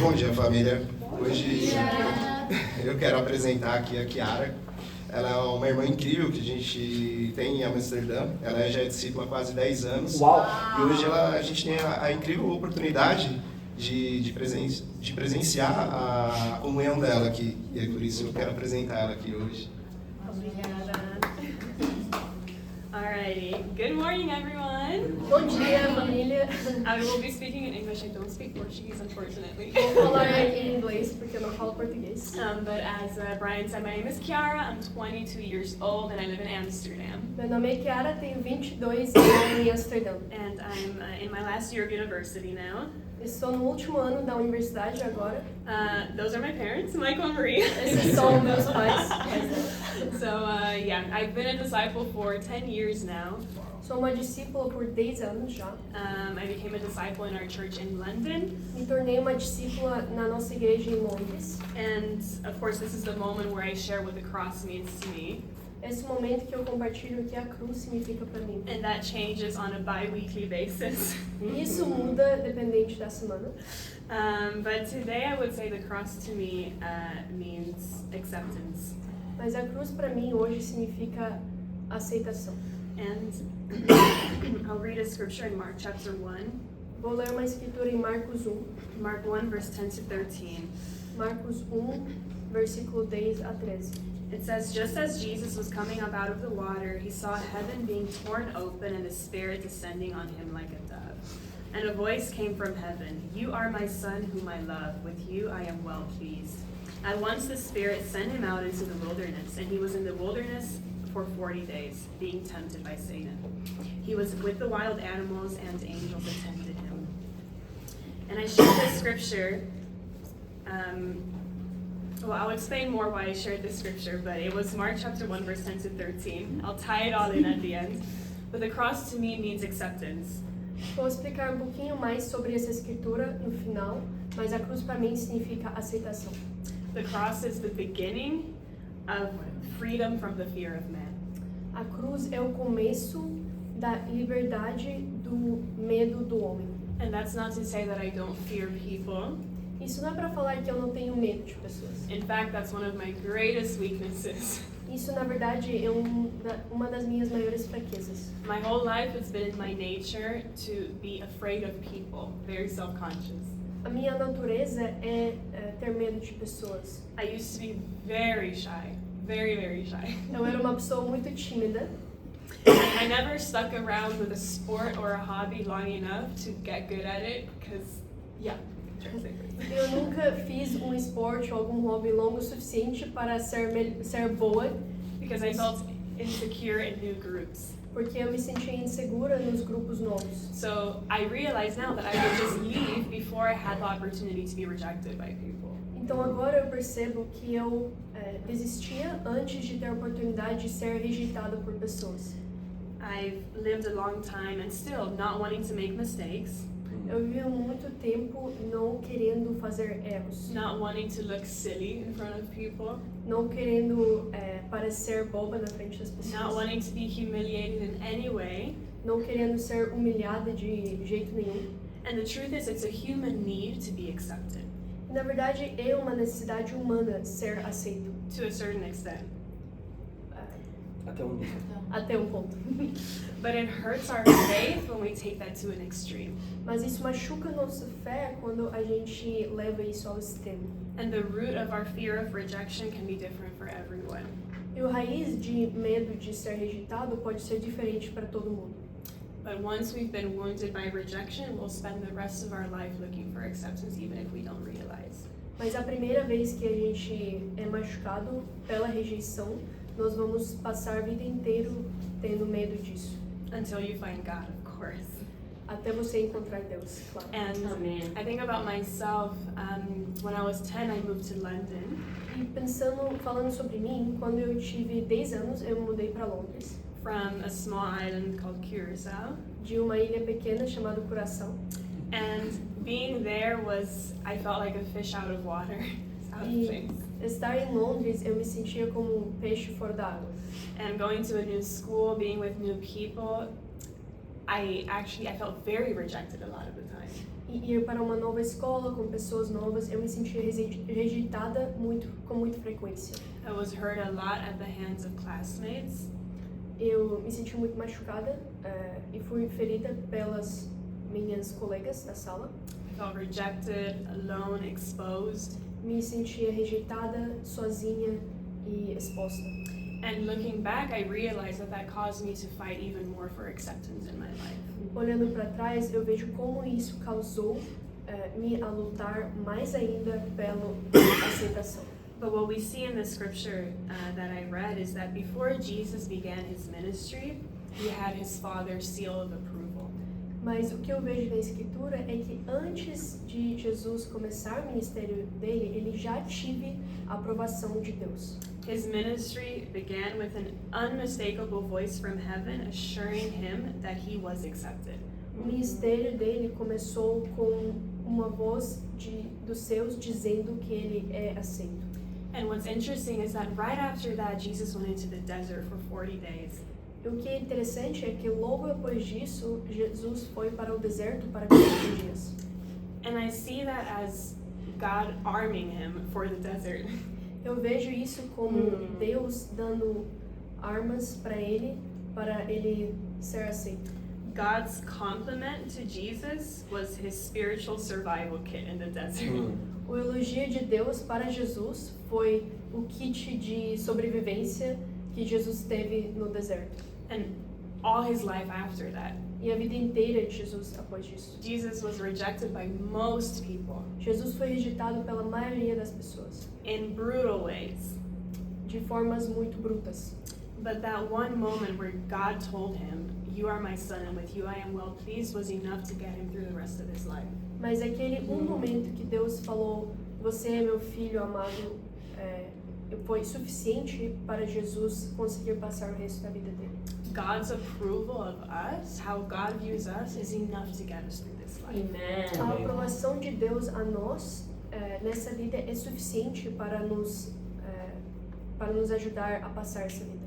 Bom dia, família. Hoje eu quero apresentar aqui a Kiara. Ela é uma irmã incrível que a gente tem em Amsterdã. Ela já é discípula há quase 10 anos. Uau. E hoje a gente tem a incrível oportunidade de presenciar a comunhão dela aqui. E é por isso que eu quero apresentar ela aqui hoje. Obrigada. Alrighty. Good morning, everyone. Bom dia, família. I will be speaking in English. I don't speak Portuguese, unfortunately. Vou falar em inglês porque eu não falo português. But as Brian said, my name is Kiara. I'm 22 years old and I live in Amsterdam. Meu nome é Kiara, tenho 22 e moro em Amsterdã. And I'm in my last year of university now. Estou no último ano da universidade agora. Those are my parents, Michael and Marie. Esses são meus pais. So yeah, I've been a disciple for 10 years now. Sou uma discípula por 10 anos já. I became a disciple in our church in London. Me tornei uma discípula na nossa igreja em Londres. And of course, this is the moment where I share what the cross means to me. Esse momento que eu compartilho o que a cruz significa para mim. And that changes on a bi-weekly basis. Isso muda dependente da semana. But today I would say the cross to me means acceptance. Mas a cruz para mim hoje significa aceitação. And I'll read a scripture in Mark chapter 1. Vou ler uma escritura em Marcos 1. Mark 1 verse 10 to 13. Marcos 1, versículo 10 a 13. It says, just as Jesus was coming up out of the water, he saw heaven being torn open and the Spirit descending on him like a dove. And a voice came from heaven, "You are my Son whom I love. With you I am well pleased." At once the Spirit sent him out into the wilderness, and he was in the wilderness for 40 days, being tempted by Satan. He was with the wild animals, and angels attended him. And I shared this scripture. Well, I'll explain more why I shared this scripture, but it was Mark chapter 1, verse 10 to 13. I'll tie it all in at the end. But the cross to me means acceptance. Vou explicar um pouquinho mais sobre essa escritura no final, mas a cruz para mim significa aceitação. The cross is the beginning of freedom from the fear of man. A cruz é o começo da liberdade do medo do homem. And that's not to say that I don't fear people. Isso não é para falar que eu não tenho medo de pessoas. In fact, that's one of my greatest weaknesses. Isso, na verdade, é uma das minhas maiores fraquezas. My whole life it's been in my nature to be afraid of people, very self-conscious. A minha natureza é ter medo de pessoas. I used to be very shy, very, very shy. Eu era uma pessoa muito tímida. I never stuck around with a sport or a hobby long enough to get good at it, because, yeah. Eu nunca fiz um esporte ou algum hobby longo o suficiente para ser boa. Because I felt insecure in new groups. Porque eu me sentia insegura nos grupos novos. So I realize now that I would just leave before I had the opportunity to be rejected by people. Então agora eu percebo que eu desistia antes de ter a oportunidade de ser rejeitada por pessoas. I've lived a long time and still not wanting to make mistakes. Eu vivi muito tempo não querendo fazer erros. Not wanting to look silly in front of people. Não querendo parecer boba na frente das pessoas. Not wanting to be humiliated in any way. Não querendo ser humilhada de jeito nenhum. And the truth is, it's a human need to be accepted. E, na verdade, é uma necessidade humana ser aceito. To a certain extent. Até um ponto. But it hurts our faith when we take that to an extreme. Mas isso machuca nossa fé quando a gente leva isso ao extremo. And the root of our fear of rejection can be different for everyone. E o raiz de medo de ser rejeitado pode ser diferente para todo mundo. But once we've been wounded by rejection, we'll spend the rest of our life looking for acceptance, even if we don't realize. Mas a primeira vez que a gente é machucado pela rejeição, nós vamos passar a vida inteira tendo medo disso. Until you find God, of course. Até você encontrar Deus, claro. And I think about myself, when I was 10, I moved to London. E falando sobre mim, quando eu tive 10 anos, eu mudei para Londres. From a small island called Curacao. De uma ilha pequena chamada Curaçao. And being there I felt like a fish out of water. Out of things. Estar em Londres, eu me sentia como um peixe fora da água. And going to a new school, being with new people, I felt very rejected a lot of the time. e ir para uma nova escola com pessoas novas, eu me sentia rejeitada com muita frequência. I was hurt a lot at the hands of classmates. Eu me senti muito machucada e fui ferida pelas minhas colegas da sala. I felt rejected, alone, exposed. Me sentia rejeitada, sozinha e exposta. And looking back, I realized that caused me to fight even more for acceptance in my life. Olhando para trás, eu vejo como isso causou me a lutar mais ainda pela aceitação. But what we see in the scripture that I read is that before Jesus began his ministry, he had his Father's seal of approval. Mas o que eu vejo na Escritura é que antes de Jesus começar o ministério dele, ele já tive a aprovação de Deus. His ministry began with an unmistakable voice from heaven assuring him that he was accepted. O ministério dele começou com uma voz dos seus dizendo que ele é aceito. And what's interesting is that right after that, Jesus went into the desert for 40 days. E o que é interessante é que logo depois disso, Jesus foi para o deserto para 40 dias. And I see that as God arming him for the desert. Eu vejo isso como Deus dando armas para ele ser aceito. God's compliment to Jesus was his spiritual survival kit in the desert. O elogio de Deus para Jesus foi o kit de sobrevivência que Jesus teve no deserto. And all his life after that. E a vida inteira de Jesus após disso. Jesus was rejected by most people Jesus foi rejeitado pela maioria das pessoas, in brutal ways. de formas muito brutas. But that one moment where God told him, "You are my son, and with you I am well pleased," was enough to get him through the rest of his life. Mas aquele momento que Deus falou, você é meu filho amado, foi suficiente para Jesus conseguir passar o resto da vida dele. God's approval of us, how God views us, is enough to get us through this life. A aprovação de Deus a nós nessa vida é suficiente para nos ajudar a passar essa vida.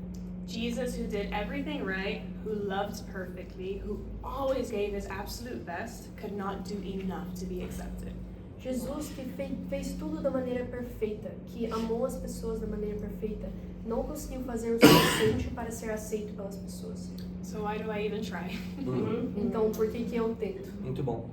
Jesus, who did everything right, who loved perfectly, who always gave his absolute best, could not do enough to be accepted. Jesus, que fez tudo da maneira perfeita, que amou as pessoas da maneira perfeita, não conseguiu fazer o suficiente para ser aceito pelas pessoas. So why do I even try? Então, por que eu tento? Muito bom.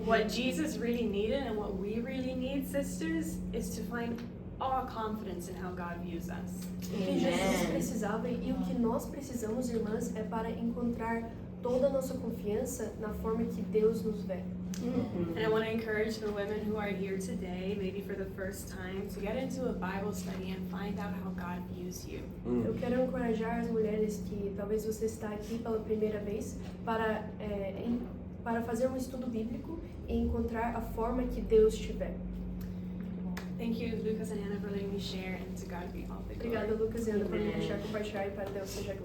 What Jesus really needed and what we really need, sisters, is to find all confidence in how God views us. O que Jesus precisava e o que nós precisamos, irmãs, é para encontrar toda a nossa confiança na forma que Deus nos vê. And I want to encourage the women who are here today, maybe for the first time, to get into a Bible study and find out how God views you. Eu quero encorajar as mulheres que talvez você está aqui pela primeira vez para fazer um estudo bíblico e encontrar a forma que Deus te vê. Thank you, Lucas and Hannah, for letting me share, and to God be all the glory. Obrigada, Lucas e Ana, por me deixar compartilhar e para Deus seja a glória.